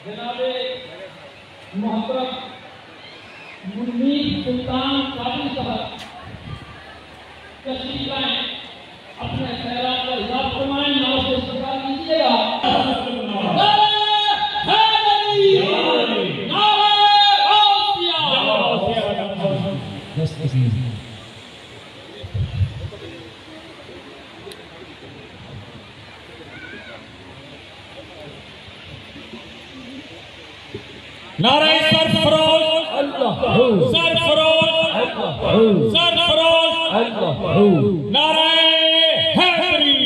जनाबे मोहतरम मुनीर सुल्तान काबिल साहब तशरीफ लाएं, अपने खैरात का इजाफा फरमाएं, नाम से सरकार कीजिएगा। नारे सरफरोश सरफरोश सरफरोश नारे हैदरी।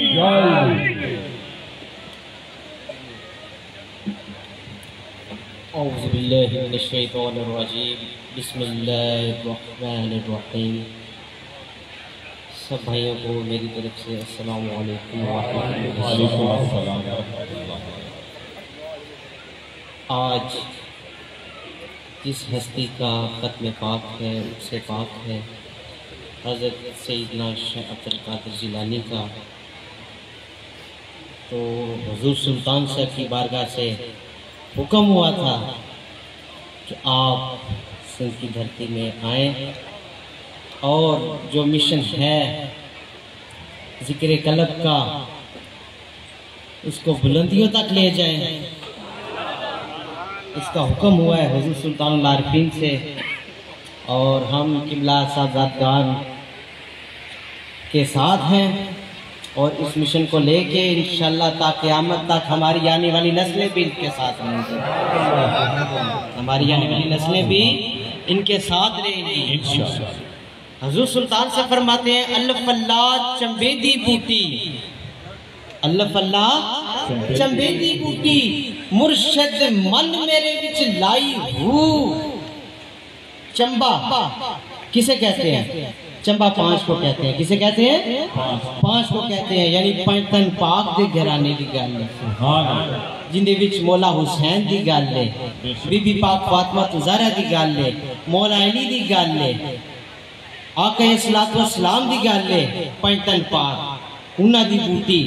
औज़ु बिल्लाहि मिनश शैतानिर रजीम, बिस्मिल्लाहिर रहमानिर रहीम। सब भाइयों को मेरी तरफ से अस्सलामु अलैकुम व रहमतुल्लाह। आज जिस हस्ती का ख़त्म पाक है उससे पाक है हज़रत सैयदना शेख अब्दुल कादिर जिलानी का, तो हुज़ूर सुल्तान साहब की बारगाह से हुक्म हुआ था कि आप सिंध की धरती में आएँ और जो मिशन है ज़िक्र कल्ब का उसको बुलंदियों तक ले जाएं। इसका हुक्म हुआ है हुज़ूर सुल्तानुल आरिफीन से, और हम किबला सादातगान के साथ हैं और इस मिशन को लेके इंशाअल्लाह ता क़यामत तक हमारी आने वाली नस्लें भी इनके साथ रहेंगी, हमारी आने वाली नस्लें भी इनके साथ रहेंगी इंशाअल्लाह। हुज़ूर सुल्तान से फरमाते हैं अल्लाह चंबेदी बूटी, अल्लाह चंबेदी बूटी मुर्शद मन मेरे विच लाई हूँ। चंबा किसे कहते हैं? चंबा पांच को कहते हैं। किसे कहते हैं? पांच को कहते हैं, यानी पंजतन पाक दे घराने की गल है, जिंदे विच मौला हुसैन दी गल है, बीबी पाक फातिमा ज़हरा दी गल है, मौला अली दी गल है, आका सलातो सलाम दी गल है। पंजतन पाक उन्हां दी बूटी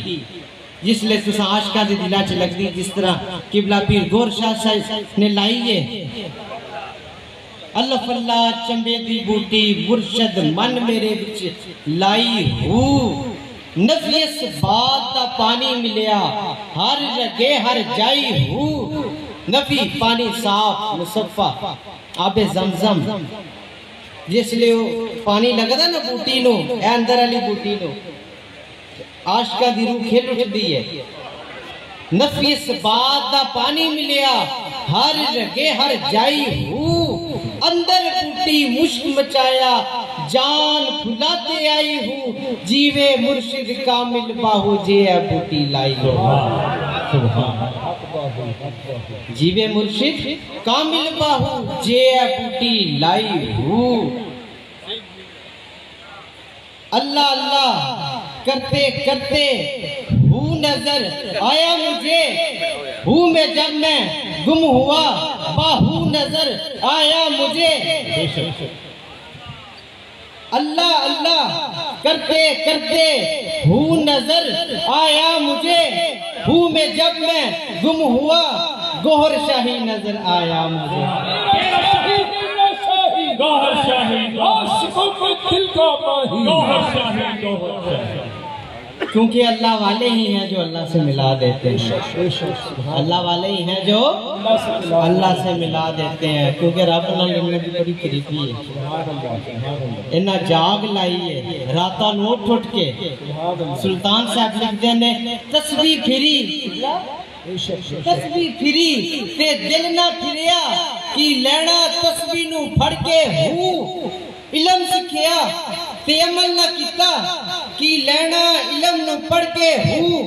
जिसले तुसा आशका दे दिला च लगदी, जिस तरह किबला पीर गौर शाह साहब ने लाई है अल्लाह चंबेदी बूटी मुर्शद मन मेरे विच लाई हूँ। नफियस बात दा पानी मिलिया हर जगह हर जाई हूँ। नफी पानी साफ मुसफ़ा आबे ज़मज़म, जिसले पानी लगदा ना बूटी नो, अंदर वाली बूटी नो आशका दी रूह खिल उठदी है। नफिस बात दा पानी मिलिया हर जगह हर जाई हूँ। अंदर बूटी मुश्क मचाया जान फुलाते आई हूँ। जीवे मुर्शिद कामिल बाहू जे बूटी लाई हो। जीवे मुर्शिद कामिल बाहू जे बूटी लाई हूँ। अल्लाह अल्लाह करते करते हूँ नजर आया मुझे, हूँ मैं जब मैं गुम हुआ बाहू नजर आया मुझे। अल्लाह अल्लाह करते करते हूँ नजर आया मुझे, हूँ मैं जब मैं गुम हुआ गोहर शाही नजर आया मुझे। गौहर शाही आशिकों को दिल का पाही, गौहर शाही गौहर शाही। क्योंकि अल्लाह वाले ही हैं जो अल्लाह से मिला देते हैं, अल्लाह वाले ही हैं जो अल्लाह से मिला देते हैं। क्योंकि रब नाल भी बड़ी करीबी है, इन्ना जाग लाई है रातां नूं उठ उठ के। सुल्तान साहब लिखते हैं तस्बीह फिरी ते दिल ना फिरिया कि लैना तस्बीह नूं फड़ के हूँ। इलम सीखिया ते अमल ना कीता कि लैना इलम नूं पढ़ के हूँ।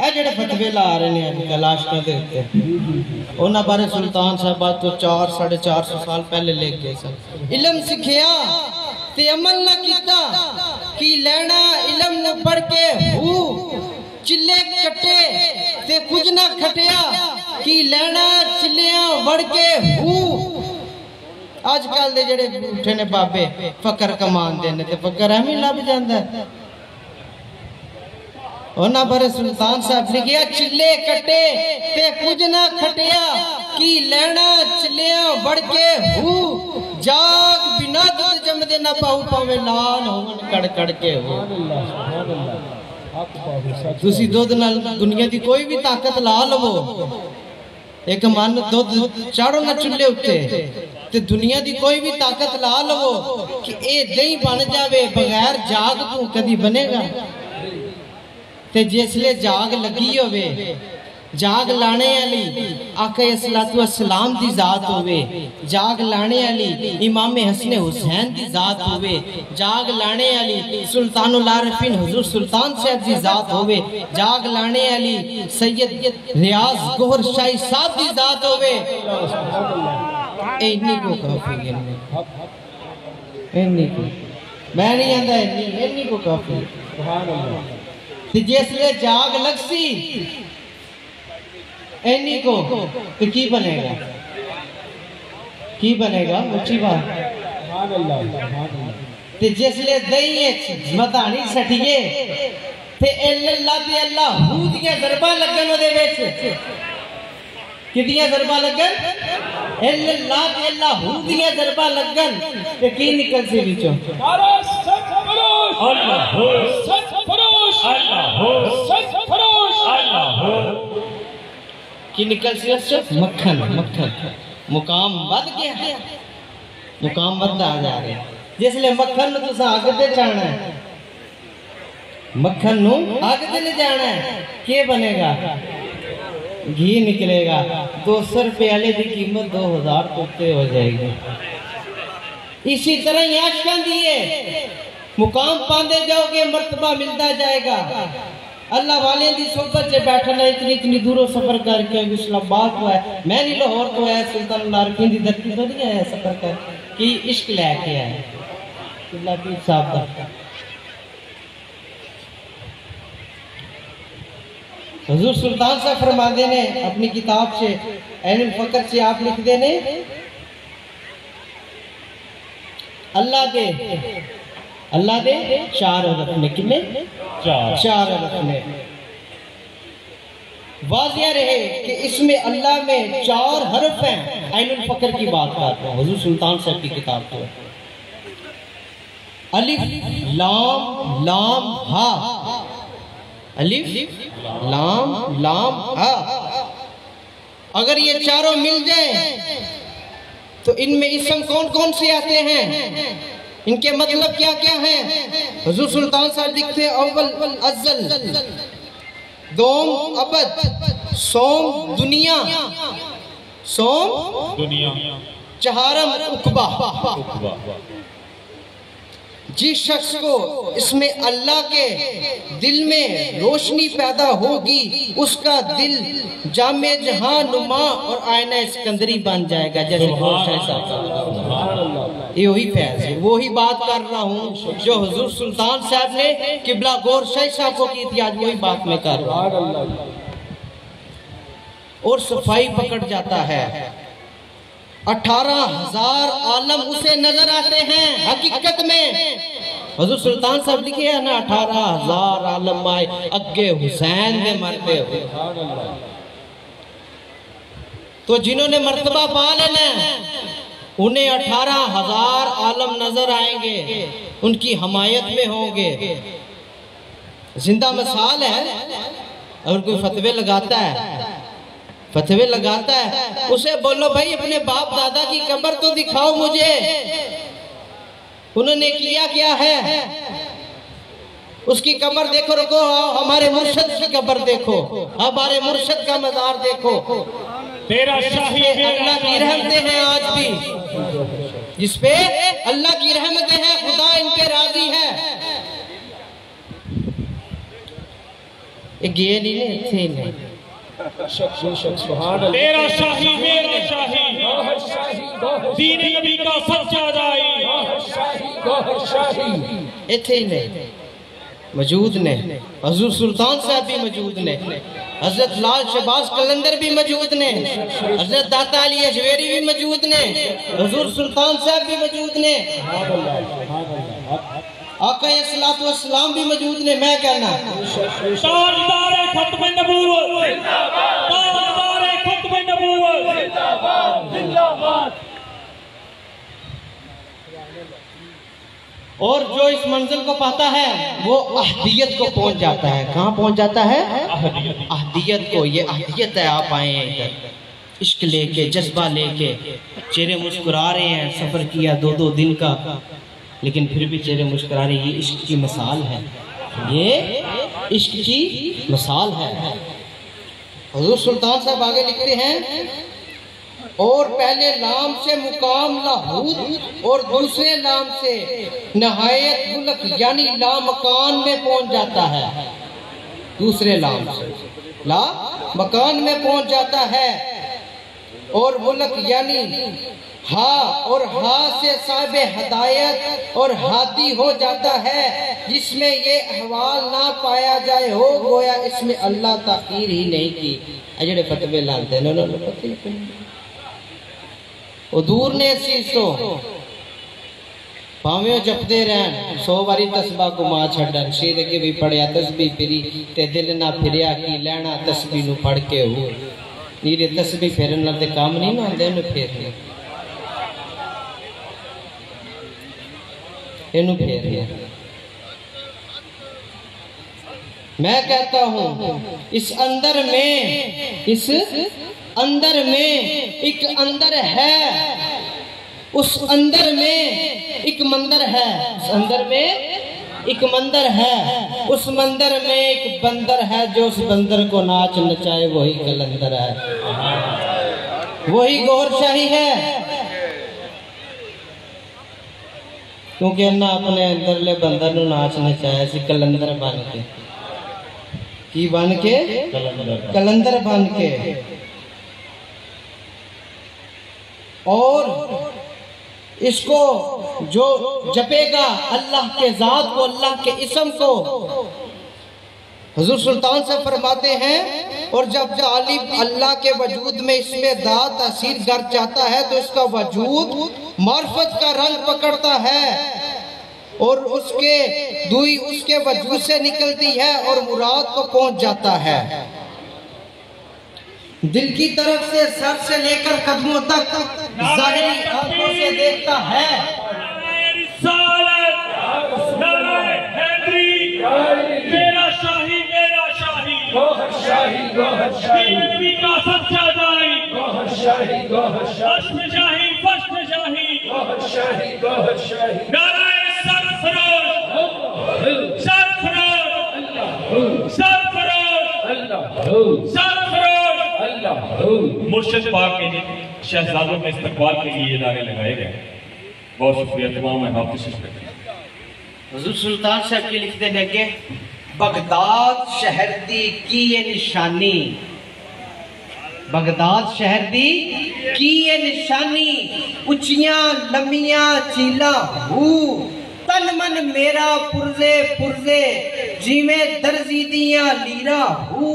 ए जेड़े फतवे ला रहे ने अजकल आशकां दे उत्ते, उन्हां बारे सुल्तान साहब तो 400-450 साल पहले लिख गए सन। इलम सीखिया ते अमल ना कीता कि लैना इलम नूं पढ़ के हूँ। चिल्ले कटे ते कुछ ना खटिया कि लैना चिल्लियां वड़ के हूँ। आजकल दे जेड़े उठे ने बाबे फकर कमान दे ने ते फकर एवें लभ जांदा है। उन्होंने बारे सुल्तान साहब ने किया चिल्ले कटे ते कुछ ना खटिया की लेना चिल्लिया बढ़ के हु जाग बिना दूध जमदे ना पाऊ पावे लाल होवन कड़ कड़ के हो तुसी दुध नाल दुनिया दी कोई भी ताकत ला लवो एक मन दुध चाड़ो ना चुल्हे उत्ते ते दुनिया दी कोई भी ताकत ला लवो कि ए दही बन जावे बगैर जाग तू कदी बनेगा ते जिसले जाग लगी होवे जाग लाने वाली आका अस्सलातु अस्सलाम दी जात होवे जाग लाने वाली इमाम हसन हुसैन दी जात होवे जाग लाने वाली सुल्तानुल आरिफीन हुजूर सुल्तान साहब दी जात होवे जाग लाने वाली सैयद रियाज गोहर शाही साहब दी जात होवे इन्नी को काफी है इन्नी को मैं नहीं आंदा इन्नी को काफी सुभान अल्लाह ते जिसले जाग लगसी इन्नी को तो की बनेगा ऊंची बात ते जिसले दही मधानी सटिए ते अल्लाह ते अल्लाह हू दियां ज़रबा लगन ओदे विच किदियां ज़रबा लगन अल्लाह ते अल्लाह हू दियां ज़रबा लगन ते की निकल सी विचों अल्लाह हो सतफरोश अल्लाह हो सतफरोश अल्लाह हो की निकल सी मक्खन मक्खन मुकाम बढ़ गया मुकाम बढ़ता आ जा रहा जिसले मक्खन नु तुसा आग ते जाना है मक्खन नु आग ते नहीं जाना है के बनेगा घी निकलेगा 200 रुपए वाले की कीमत 2000 उत्ते हो जाएगी इसी तरह याशा दिए मुकाम पांदे जाओगे मर्तबा मिलता जाएगा अल्लाह वाले की सोबत से बैठना इतनी इतनी दूरों सफर करके इस्लामाबाद तो है मैं नहीं लाहौर तो है सुल्तानुल आरिफीन दी धरती तो नहीं आया सफर कर कि इश्क लेके आए पीर साहब का हुजूर सुल्तान साहब फरमाते ने अपनी किताब से ऐनुल फकर से आप लिखते ने अल्लाह दे चार हरफ ने कितने चार हरफ ने वाजिया रहे कि इसमें अल्लाह में 4 हरफ हैं ऐनुल फकर की बात करते हैं हुजूर सुल्तान साहब की किताब को अलिफ लाम लाम हा अलिफ लाम लाम हा अगर ये चारों मिल जाए तो इनमें इसम कौन कौन से आते हैं इनके मतलब क्या क्या हैं हुजूर सुल्तान साहब लिखते हैं अव्वल अज़्ज़ल दोम अबद सोम दुनिया चहारम उकबा जिस शख्स को इसमें अल्लाह के दिल में रोशनी पैदा होगी उसका दिल जामे जहां नुमा और आईना सिकंदरी बन जाएगा जैसे ये वही फैज है वही बात कर रहा हूँ जो हुजूर सुल्तान साहब ने किबला गौर शाही साहब को की थी आज वही बात मैं कर रहा हूँ और सफाई पकड़ जाता है 18,000 आलम उसे नजर आते हैं हकीकत में हुजूर सुल्तान साहब लिखे है ना 18,000 आलम आए अगे हुसैन ने मरते हुए तो जिन्होंने मर्तबा पा लेना उन्हें 18,000 आलम नजर आएंगे उनकी हमायत में होंगे जिंदा मिसाल है अगर कोई फतवे लगाता है उसे बोलो भाई अपने बाप दादा की कब्र तो दिखाओ मुझे उन्होंने किया क्या है उसकी कब्र देखो रुको हमारे मुर्शद की कब्र देखो हमारे मुर्शद का मजार देखो तेरा शाही अल्लाह की रहमतें हैं आज भी जिसपे अल्लाह की रहमतें हैं खुदा इन पे राजी है एक ये नहीं तेरा शाही मेरा शाही दीन नबी का सच्चा दाई इथे ने मौजूद ने हुजूर सुल्तान साहब भी मौजूद ने हजरत लाल शहबाज कलंदर भी मौजूद ने हजरत दाता अली अजवेरी भी मौजूद ने हुजूर सुल्तान साहब भी मौजूद ने आका अस्सलाम भी मौजूद ने। मैं कहना ताजदार खत्म नबूवत जिंदाबाद, ताजदार खत्म नबूवत जिंदाबाद, जिंदाबाद। और जो इस मंजिल को पाता है वो अहदियत को पहुंच जाता है। कहाँ पहुंच जाता है? अहदियत को। ये अहदियत है। आप आए हैं इधर इश्क लेके, जज्बा लेके, चेहरे मुस्कुरा रहे हैं। सफर किया 2-2 दिन का, लेकिन फिर भी चेहरे मुस्कुरा रहे। ये इश्क की मिसाल है, ये इश्क की मिसाल है। हुजूर सुल्तान साहब आगे लिखते हैं, और पहले लाम से मुकाम लाहूत और दूसरे लाम से नहायत मुल्क यानी लामकान में पहुंच जाता है। दूसरे लाम से ला मकान में पहुंच जाता है, और मुल्क यानी हा, और हा से साहिब हदायत और हादी हो जाता है, जिसमें ये अहवाल ना पाया जाए हो गोया इसमें अल्लाह ताकीर ही नहीं की। अजड़े फतवे लाते वो दूर ने चीज तो भावे जपते रहन 100 बारी तस्बा को मां छड़न। शेर अगे भी पढ़िया तस्बी फिरी ते दिल ना फिरिया की लैना तस्बी नू पढ़ के हो। नीरे तस्बी फेरन नाल ते काम नहीं ना आंदे नु फेरने इनु फेरने। मैं कहता हूं इस अंदर में एक अंदर है, उस अंदर में एक मंदिर है। उस अंदर में एक मंदिर है, उस मंदिर में एक बंदर है। जो उस बंदर को नाच नचाए वही कलंदर है, वही गौरशाही है। क्योंकि अन्ना अपने अंदरले बंदर नु नाच नचाया सी कलंदर बन के। की बन के? कलंदर बन के। और इसको जो जपेगा अल्लाह के ज़ात को, अल्लाह के इस्म को, हुजूर सुल्तान से फरमाते हैं, और जब जालिब अल्लाह के वजूद में इसमें दात तासीर कर जाता है तो इसका वजूद मार्फत का रंग पकड़ता है, और उसके दुई उसके वजूद से निकलती है और मुराद को पहुंच जाता है। दिल की तरफ से सर से लेकर कदमों तक ज़ाहिरी आंखों से देखता है। मेरा शाही मेरा शाही गौहर शाही गौहर शाही नबी का सच्चा दाई गौहर शाही गौहर शाही शाही फश्त शाही गौहर शाही गौहर शाही। नाराए सरफरोश सरफरोश सरफरोश सरफरोश अल्लाह। मुर्शिद पाक के शहजादों में इस्तकबाल के लिए नारे लगाए गए। बहुत शुक्रिया तमाम हाफिज़। हुजूर सुल्तान साहब के लिखते लगे, बगदाद शहर दी की ये निशानी, बगदाद शहर दी की ये निशानी, उचियां लमियां चीला हू, तन मन मेरा पुरजे पुरजे, जिमें दर्जी दियां लीरा हू,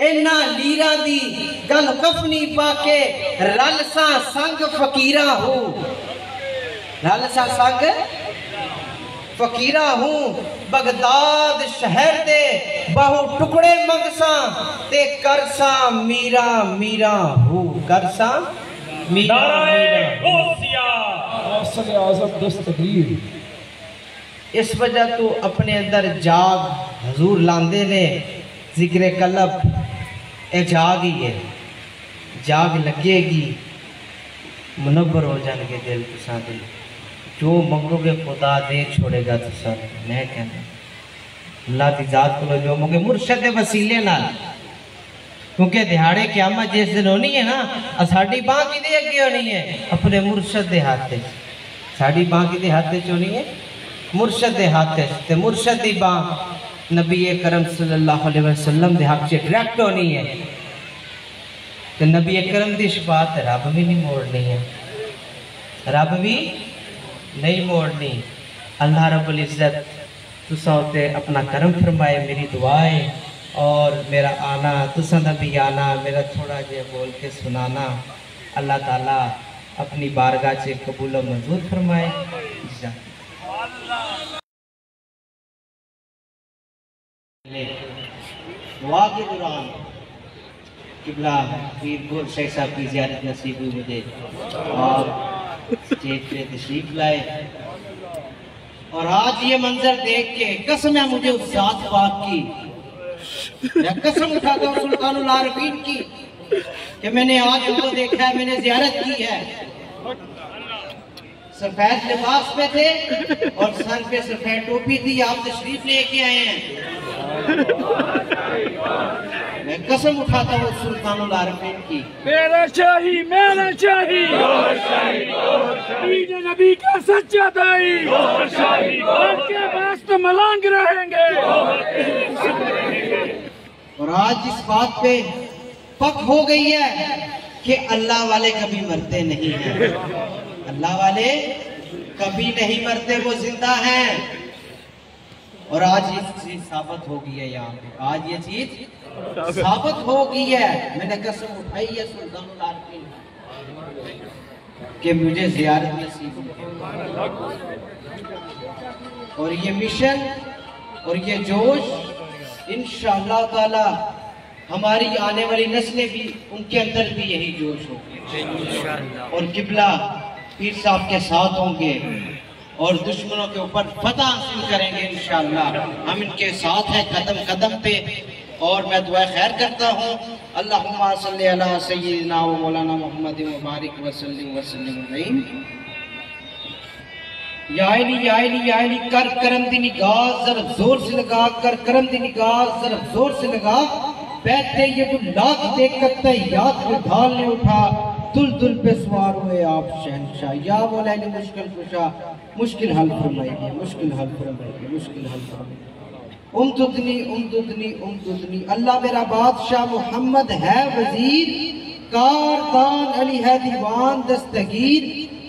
इन्ना लीरा दी गल कफनी पाके रलसा संग फकीरा हू, रलसा संग फकीरा हूँ। बगदाद शहर दे बहु टुकड़े मंगसा ते करसा मीरा मीरा हूँ, करसा मीरा मीरा। इस वजह तो अपने अंदर जाग हजूर लांदे ने, जिक्र कलब ए जाग ही है, जाग लगेगी मुनव्वर हो जाएंगे दिल तुसा दिल। जो मंगोगे खुदा दे छोड़ेगा तो सर। मैं कहना अल्लाह की जात को जो मंगे मुर्शद के वसीले नाल, क्योंकि दिहाड़े क़यामत जिस दिन होनी है ना, साड़ी बांह किदे अगे होनी है? अपने मुर्शद के हाथ में। साड़ी बांह किदे हाथ में होनी है? मुर्शद के हाथ में। ते मुर्शद की बांह नबी करम सल्लल्लाहु अलैहि वसल्लम के हक से डायरेक्ट होनी है। तो नबी करम की शफाअत रब भी नहीं मोड़नी है, रब भी नहीं मोड़नी। अल्लाह रब्बुल इज़्ज़त तुसा उते अपना करम फरमाए। मेरी दुआ है, और मेरा आना तुसा दा भी आना, मेरा थोड़ा जे बोल के सुनाना अल्लाह ताला अपनी बारगाह से कबूल मंजूर फरमाए। दुआ के दौरान किबला पीर गुल शेख साहब की ज़ियारत नसीब हुई मुझे और स्टेज पे तशरीफ लाए और आज ये मंजर देख के कसम है मुझे उस जात पाक की, मैं कसम उठाता हूँ सुल्तानुल आरफीन की कि मैंने आज उनको देखा है, मैंने ज़ियारत की है। सफेद लिबास पे थे और सर पे सफेद टोपी थी, आप तशरीफ लेके आए हैं। मैं कसम उठाता हूँ सुल्तानुल आरफीन की। मेरा शाही दीन नबी का सच्चा दाई, उनके पास तो मलंग रहेंगे। और आज इस बात पे पक हो गई है कि अल्लाह वाले कभी मरते नहीं हैं, अल्लाह वाले कभी नहीं मरते, वो जिंदा हैं। और आज ये चीज साबित हो गई है, यहाँ पे आज ये चीज साबित हो गई है। मैंने कसम उठाई है सुल्तानुल आरफीन कि मुझे ज़ियारत नसीब हो। और ये मिशन और ये जोश इंशाअल्लाह ताला हमारी आने वाली नस्लें भी, उनके अंदर भी यही जोश होगी और किबला पीर साहब के साथ होंगे और दुश्मनों के ऊपर फतह हासिल करेंगे इंशाअल्लाह। हम इनके साथ हैं कदम कदम पे। और मैं दुआ खैर करता हूँ, अल्लाहुम्मा सल्ली अला सय्यिदिना व मौलाना मुहम्मद व बारिक व सल्लिम अलैहि। या अली कर करम दी निगाह जरा जोर से लगा, कर करम दी निगाह जरा जोर से लगा। बैठे ये जो लाख देखत याद को ढालने उठा, दुल पे सवार हुए आप शहनशाह। या मौला ने मुश्किल कुशा, मुश्किल हल फरमाइए, मुश्किल हल फरमाइए, मुश्किल हल फरमाइए। उमदुदनी अल्लाह मेरा बादशाह मोहम्मद है वजीर, कारदान अली है दीवान दस्तगीर।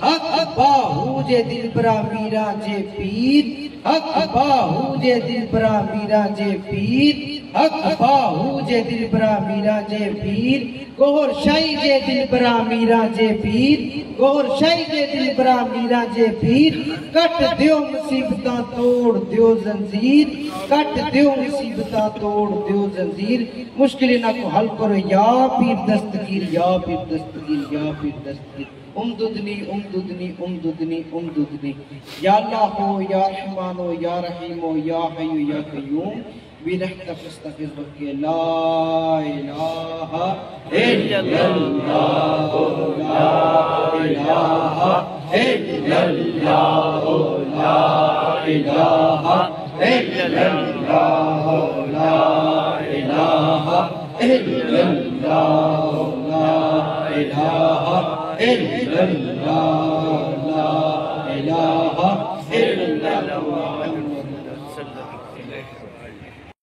हक बाहू जे दिल बरा मीरा जे पीर, हक बाहू जे दिल बरा मीरा जे पीर, हक बाहू जे दिल बरा मीरा जे पीर। गोहर शाही जे दिल बरा मीरा जे पीर, गोहर शाही जे दिल बरा मीरा जे पीर। कट दियो मुसीबता तोड़ दियो जंजीर, कट दियो मुसीबता तोड़ दियो जंजीर। मुश्किल ना को हल करो या पीर दस्तगीर, या पीर दस्तगीर, या पीर दस्तगीर। उमदुदनी या अल्लाह हो, या रहमान हो, या रहीम हो, या हय्यु या कय्यूम। बिरहमतिक अस्तगीथ के ला इलाहा इल्लल्लाह, ला इलाहा इल्लल्लाह, ला इलाहा इल्लल्लाह, ला इलाहा इल्लल्लाह, ला इलाहा इल्लल्लाह, ला इलाहा इल्लल्लाह।